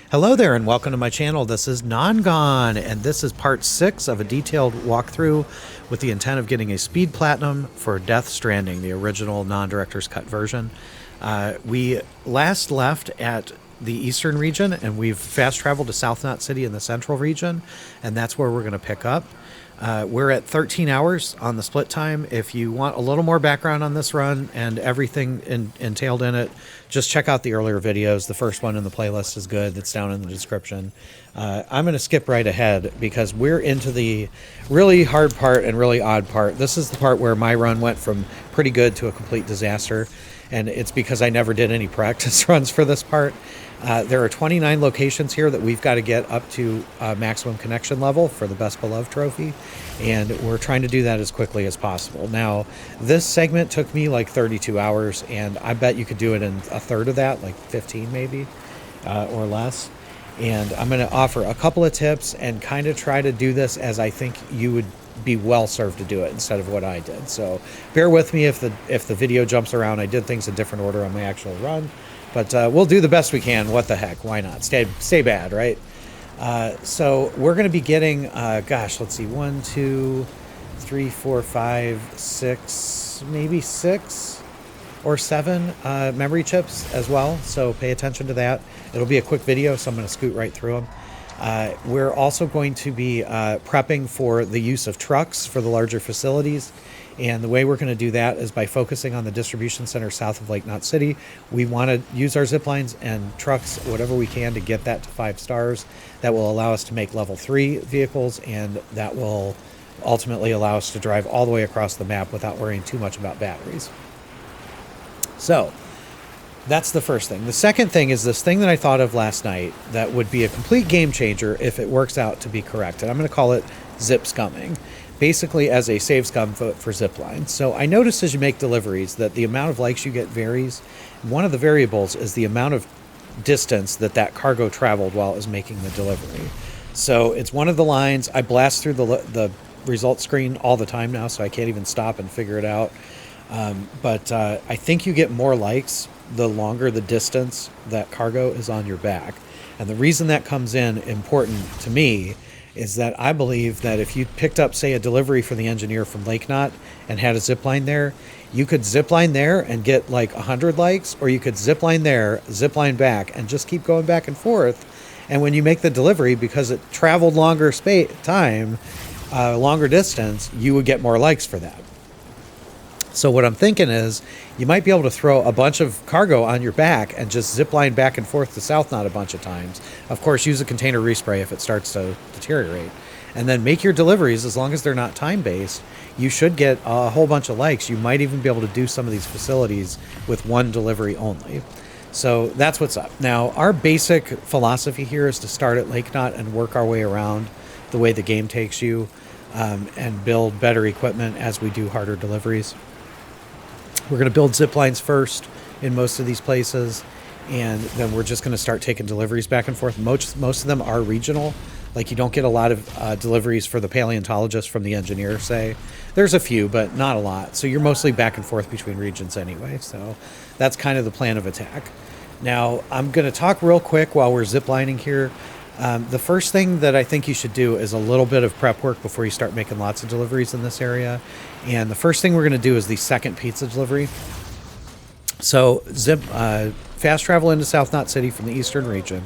Hello there and welcome to my channel. This is Non-Gone and this is part 6 of a detailed walkthrough with the intent of getting a speed platinum for Death Stranding, the original non-director's cut version. We last left at the eastern region and we've fast traveled to South Knot City in the central region, and that's where we're going to pick up. We're at 13 hours on the split time. If you want a little more background on this run and everything entailed in it, just check out the earlier videos. The first one in the playlist is good. That's down in the description. I'm going to skip right ahead because we're into the really hard part and really odd part. This is the part where my run went from pretty good to a complete disaster, and it's because I never did any practice runs for this part. There are 29 locations here that we've got to get up to maximum connection level for the Best Beloved trophy, and we're trying to do that as quickly as possible. Now, this segment took me like 32 hours, and I bet you could do it in a third of that, like 15 maybe, or less. And I'm going to offer a couple of tips and kind of try to do this as I think you would be well served to do it instead of what I did. So bear with me if the video jumps around. I did things in different order on my actual run. But we'll do the best we can. What the heck? Why not? Stay bad, right? So we're going to be getting, gosh, let's see, 1, 2, 3, 4, 5, 6, maybe 6 or 7 memory chips as well. So pay attention to that. It'll be a quick video, so I'm going to scoot right through them. We're also going to be prepping for the use of trucks for the larger facilities. And the way we're going to do that is by focusing on the distribution center south of Lake Knot City. We want to use our zip lines and trucks, whatever we can, to get that to 5 stars. That will allow us to make level 3 vehicles, and that will ultimately allow us to drive all the way across the map without worrying too much about batteries. So that's the first thing. The second thing is this thing that I thought of last night that would be a complete game changer if it works out to be correct. And I'm going to call it zip scumming, basically as a save scum for zip lines. So I noticed as you make deliveries that the amount of likes you get varies. One of the variables is the amount of distance that cargo traveled while it was making the delivery. So it's one of the lines. I blast through the result screen all the time now, so I can't even stop and figure it out. But I think you get more likes the longer the distance that cargo is on your back. And the reason that comes in important to me is that I believe that if you picked up, say, a delivery for the engineer from Lake Knot and had a zip line there, you could zip line there and get like 100 likes, or you could zip line there, zip line back, and just keep going back and forth. And when you make the delivery, because it traveled longer longer distance, you would get more likes for that. So what I'm thinking is you might be able to throw a bunch of cargo on your back and just zip line back and forth to South Knot a bunch of times. Of course, use a container respray if it starts to deteriorate. And then make your deliveries, as long as they're not time-based, you should get a whole bunch of likes. You might even be able to do some of these facilities with one delivery only. So that's what's up. Now, our basic philosophy here is to start at Lake Knot and work our way around the way the game takes you, and build better equipment as we do harder deliveries. We're going to build zip lines first in most of these places, and then we're just going to start taking deliveries back and forth. Most of them are regional. Like, you don't get a lot of deliveries for the paleontologist from the engineer, say. There's a few, but not a lot. So you're mostly back and forth between regions anyway. So that's kind of the plan of attack. Now, I'm going to talk real quick while we're zip lining here. The first thing that I think you should do is a little bit of prep work before you start making lots of deliveries in this area. And the first thing we're going to do is the second pizza delivery. So fast travel into South Knot City from the eastern region,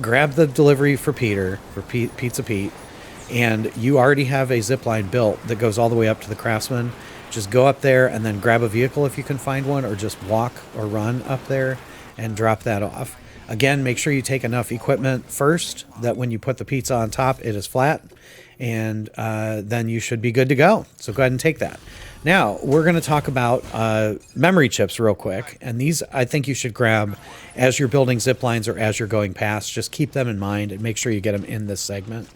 grab the delivery for Pizza Pete, and you already have a zip line built that goes all the way up to the Craftsman. Just go up there and then grab a vehicle if you can find one, or just walk or run up there and drop that off. Again, make sure you take enough equipment first that when you put the pizza on top, it is flat, and then you should be good to go. So go ahead and take that. Now, we're going to talk about memory chips real quick, and these I think you should grab as you're building zip lines or as you're going past. Just keep them in mind and make sure you get them in this segment.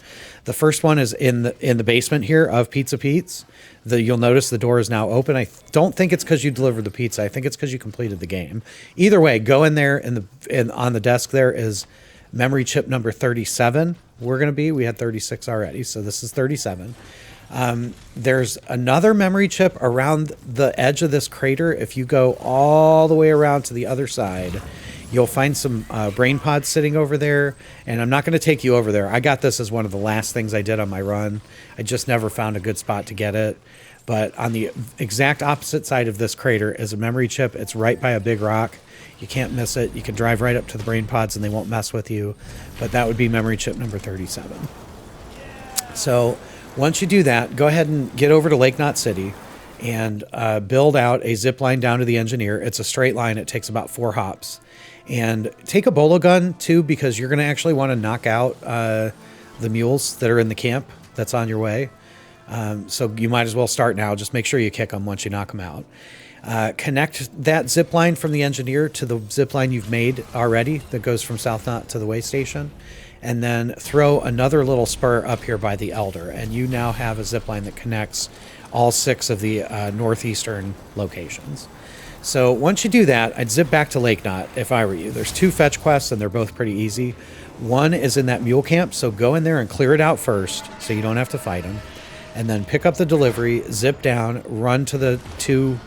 The first one is in the basement here of Pizza Pete's. You'll notice the door is now open. I don't think it's because you delivered the pizza. I think it's because you completed the game. Either way, go in there, and on the desk there is memory chip number 37. We had 36 already, so this is 37. There's another memory chip around the edge of this crater. If you go all the way around to the other side, you'll find some brain pods sitting over there, and I'm not going to take you over there. I got this as one of the last things I did on my run. I just never found a good spot to get it. But on the exact opposite side of this crater is a memory chip. It's right by a big rock. You can't miss it. You can drive right up to the brain pods and they won't mess with you. But that would be memory chip number 37. So once you do that, go ahead and get over to Lake Knot City and build out a zip line down to the engineer. It's a straight line. It takes about 4 hops. And take a bolo gun too, because you're going to actually want to knock out the mules that are in the camp that's on your way. So you might as well start now. Just make sure you kick them once you knock them out. Connect that zip line from the engineer to the zip line you've made already that goes from South Knot to the way station. And then throw another little spur up here by the Elder. And you now have a zip line that connects all 6 of the northeastern locations. So once you do that, I'd zip back to Lake Knot if I were you. There's 2 fetch quests and they're both pretty easy. One is in that mule camp, so go in there and clear it out first so you don't have to fight them. And then pick up the delivery, zip down, run to the 2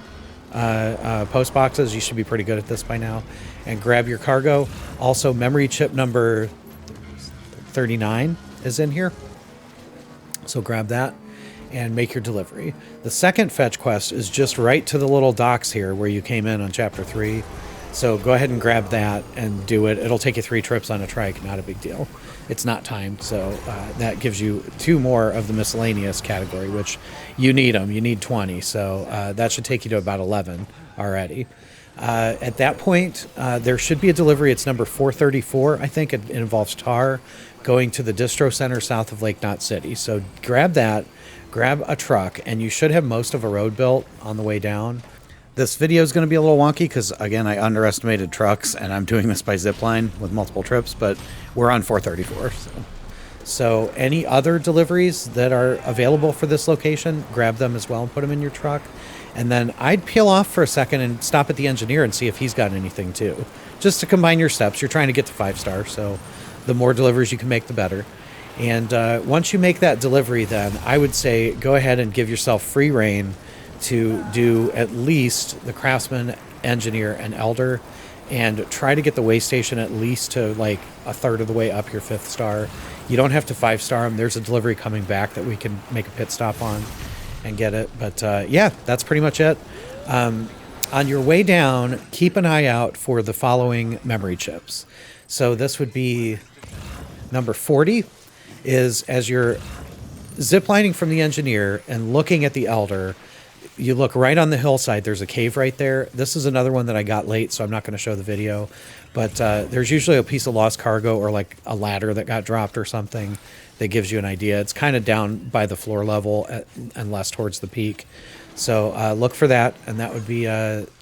post boxes. You should be pretty good at this by now. And grab your cargo. Also, memory chip number 39 is in here. So grab that and make your delivery. The second fetch quest is just right to the little docks here where you came in on chapter 3. So go ahead and grab that and do it. It'll take you 3 trips on a trike, not a big deal. It's not timed, so that gives you 2 more of the miscellaneous category, which you need them. You need 20, so that should take you to about 11 already. At that point, there should be a delivery. It's number 434, I think. It involves tar going to the distro center south of Lake Knot City. So grab that, grab a truck, and you should have most of a road built on the way down. This video is going to be a little wonky because, again, I underestimated trucks, and I'm doing this by zipline with multiple trips, but we're on 434. So any other deliveries that are available for this location, grab them as well and put them in your truck. And then I'd peel off for a second and stop at the engineer and see if he's got anything too. Just to combine your steps. You're trying to get to 5-star, so the more deliveries you can make, the better. And once you make that delivery, then I would say go ahead and give yourself free reign to do at least the craftsman, engineer, and elder, and try to get the way station at least to like a third of the way up your 5th star. You don't have to 5-star them. There's a delivery coming back that we can make a pit stop on and get it. But yeah, that's pretty much it. On your way down, keep an eye out for the following memory chips. So this would be number 40 is as you're ziplining from the engineer and looking at the elder, you look right on the hillside. There's a cave right there. This is another one that I got late, so I'm not going to show the video. But there's usually a piece of lost cargo or like a ladder that got dropped or something that gives you an idea. It's kind of down by the floor level and less towards the peak. So look for that, and that would be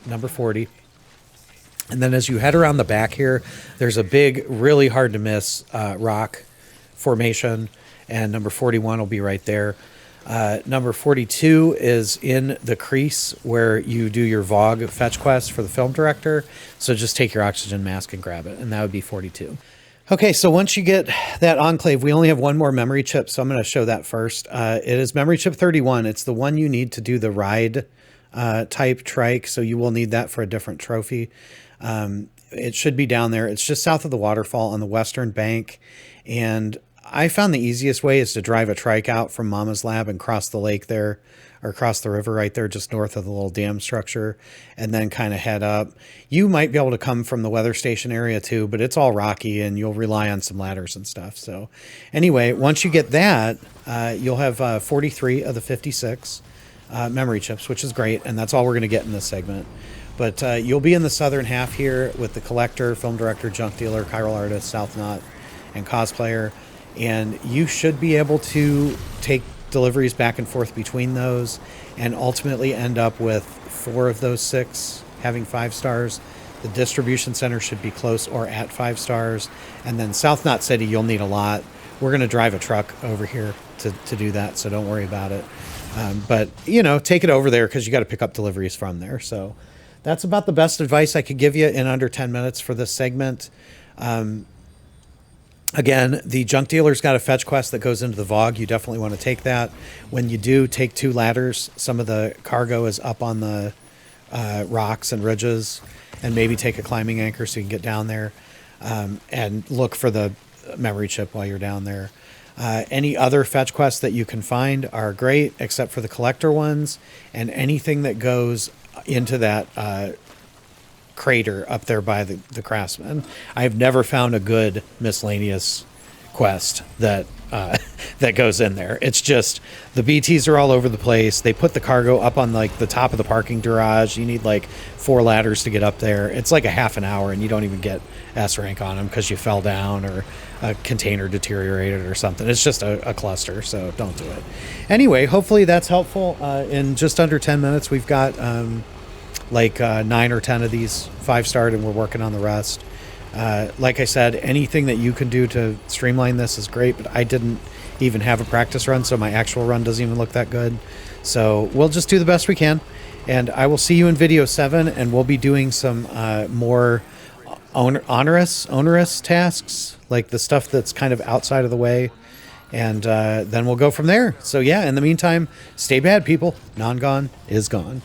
number 40. And then as you head around the back here, there's a big, really hard to miss rock formation, and number 41 will be right there. Number 42 is in the crease where you do your VOG fetch quest for the film director. So just take your oxygen mask and grab it, and that would be 42. Okay, so once you get that enclave, we only have one more memory chip, so I'm going to show that first. It is memory chip 31. It's the one you need to do the ride type trike, so you will need that for a different trophy. It should be down there. It's just south of the waterfall on the western bank, and I found the easiest way is to drive a trike out from Mama's Lab and cross the lake there, or cross the river right there just north of the little dam structure, and then kind of head up. You might be able to come from the weather station area too, but it's all rocky and you'll rely on some ladders and stuff. So anyway, once you get that, you'll have 43 of the 56 memory chips, which is great, and that's all we're going to get in this segment. But you'll be in the southern half here with the collector, film director, junk dealer, chiral artist, South Knot, and cosplayer. And you should be able to take deliveries back and forth between those and ultimately end up with 4 of those 6 having 5 stars. The distribution center should be close or at 5 stars. And then South Knot City, you'll need a lot. We're going to drive a truck over here to do that, so don't worry about it. But, you know, take it over there because you got to pick up deliveries from there. So that's about the best advice I could give you in under 10 minutes for this segment. Again, the junk dealer's got a fetch quest that goes into the VOG. You definitely want to take that. When you do, take 2 ladders. Some of the cargo is up on the rocks and ridges. and maybe take a climbing anchor so you can get down there, and look for the memory chip while you're down there. Any other fetch quests that you can find are great, except for the collector ones, and anything that goes into that crater up there by the craftsman. I have never found a good miscellaneous quest that that goes in there. It's just the BTs are all over the place. They put the cargo up on like the top of the parking garage. You need like 4 ladders to get up there. It's like a half an hour, and you don't even get S rank on them because you fell down or a container deteriorated or something. It's just a cluster, so don't do it. Anyway, hopefully that's helpful. In just under 10 minutes, we've got 9 or 10 of these 5-starred, and we're working on the rest. Like I said, anything that you can do to streamline this is great, but I didn't even have a practice run, so my actual run doesn't even look that good. So we'll just do the best we can, and I will see you in video 7, and we'll be doing some more onerous tasks, like the stuff that's kind of outside of the way, and then we'll go from there. So yeah, in the meantime, stay bad, people. Non-gone is gone.